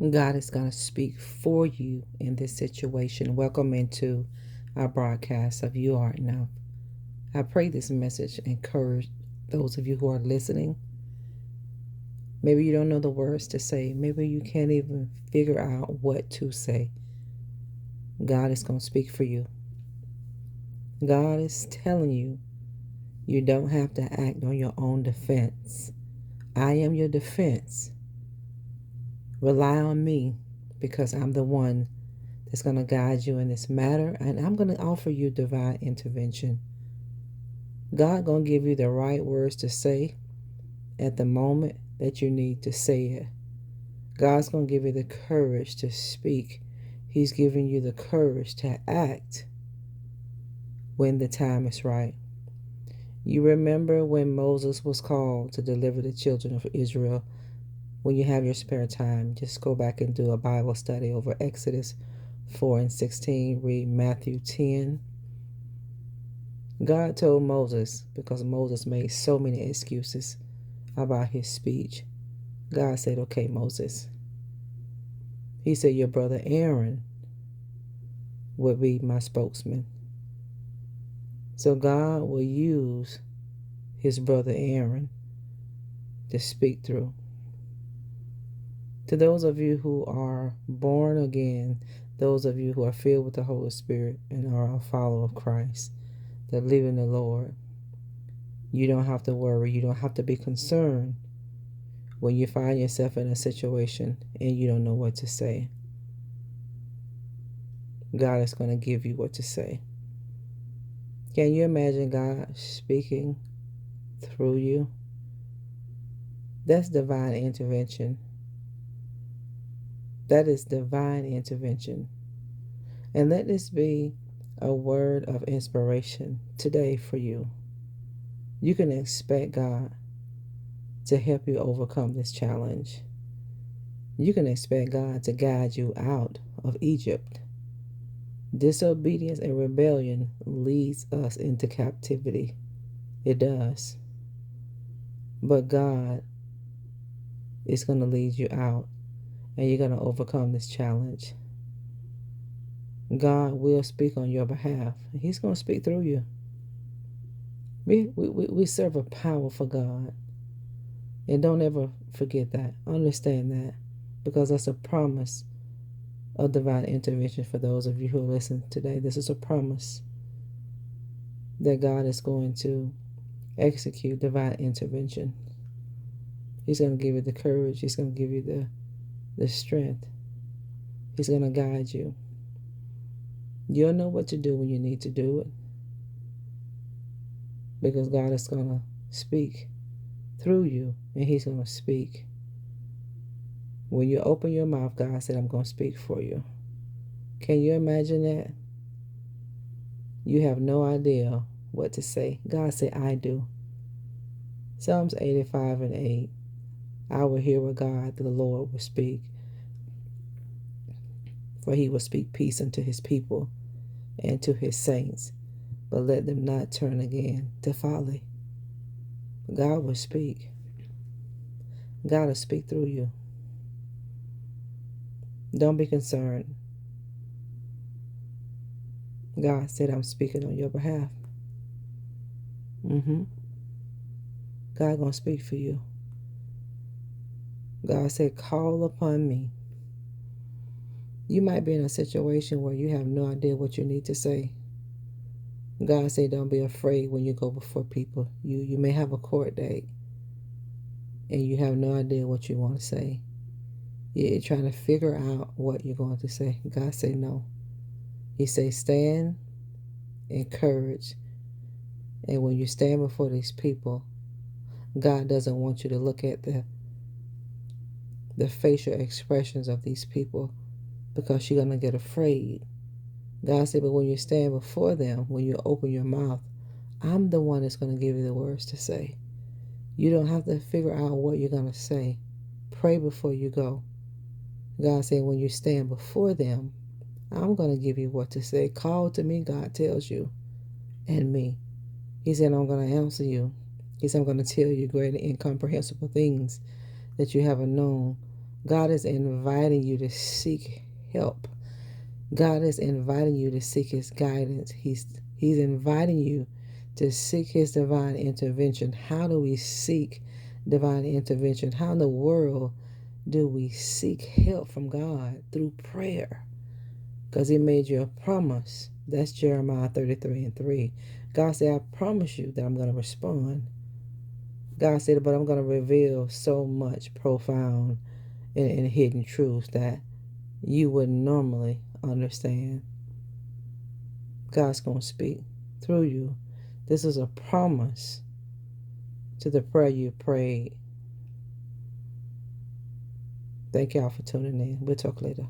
God is going to speak for you in this situation. Welcome into our broadcast of You Are Enough. I pray this message encourage those of you who are listening. Maybe you don't know the words to say. Maybe you can't even figure out what to say. God is going to speak for you. God is telling you you don't have to act on your own defense. I am your defense. Rely on me because I'm the one that's going to guide you in this matter, and I'm going to offer you divine intervention. God going to give you the right words to say at the moment that you need to say it. God's going to give you the courage to speak. He's giving you the courage to act when the time is right. You remember when Moses was called to deliver the children of Israel. When you have your spare time, just go back and do a Bible study over Exodus 4 and 16. Read Matthew 10. God told Moses, because Moses made so many excuses about his speech, God said, okay, Moses. He said, your brother Aaron will be my spokesman. So God will use his brother Aaron to speak through. To those of you who are born again, those of you who are filled with the Holy Spirit and are a follower of Christ, that live in the Lord, you don't have to worry. You don't have to be concerned when you find yourself in a situation and you don't know what to say. God is going to give you what to say. Can you imagine God speaking through you? That's divine intervention. That is divine intervention. And let this be a word of inspiration today for you. You can expect God to help you overcome this challenge. You can expect God to guide you out of Egypt. Disobedience and rebellion leads us into captivity. It does. But God is going to lead you out, and you're going to overcome this challenge. God will speak on your behalf. He's going to speak through you. We serve a powerful God. And don't ever forget that. Understand that. Because that's a promise of divine intervention for those of you who listen today. This is a promise that God is going to execute divine intervention. He's going to give you the courage. He's going to give you the strength. He's going to guide you. You'll know what to do when you need to do it. Because God is going to speak through you, and He's going to speak. When you open your mouth, God said, I'm going to speak for you. Can you imagine that? You have no idea what to say. God said, I do. Psalms 85 and 8. I will hear what God, the Lord, will speak. For He will speak peace unto His people and to His saints. But let them not turn again to folly. God will speak. God will speak through you. Don't be concerned. God said, I'm speaking on your behalf. God gonna speak for you. God said, call upon me. You might be in a situation where you have no idea what you need to say. God said, don't be afraid when you go before people. You may have a court date and you have no idea what you want to say. You're trying to figure out what you're going to say. God said no. He said, stand in courage. And when you stand before these people, God doesn't want you to look at the facial expressions of these people because you're going to get afraid. God said, but when you stand before them, when you open your mouth, I'm the one that's going to give you the words to say. You don't have to figure out what you're going to say. Pray before you go. God said, when you stand before them, I'm going to give you what to say. Call to me, God tells you, and me. He said, I'm going to answer you. He said, I'm going to tell you great and incomprehensible things that you haven't known. God is inviting you to seek help. God is inviting you to seek His guidance. He's inviting you to seek His divine intervention. How do we seek divine intervention? How in the world do we seek help from God? Through prayer. Because He made you a promise. That's Jeremiah 33:3. God said, I promise you that I'm going to respond. God said, but I'm going to reveal so much profound and hidden truths that you wouldn't normally understand. God's going to speak through you. This is a promise to the prayer you prayed. Thank y'all for tuning in. We'll talk later.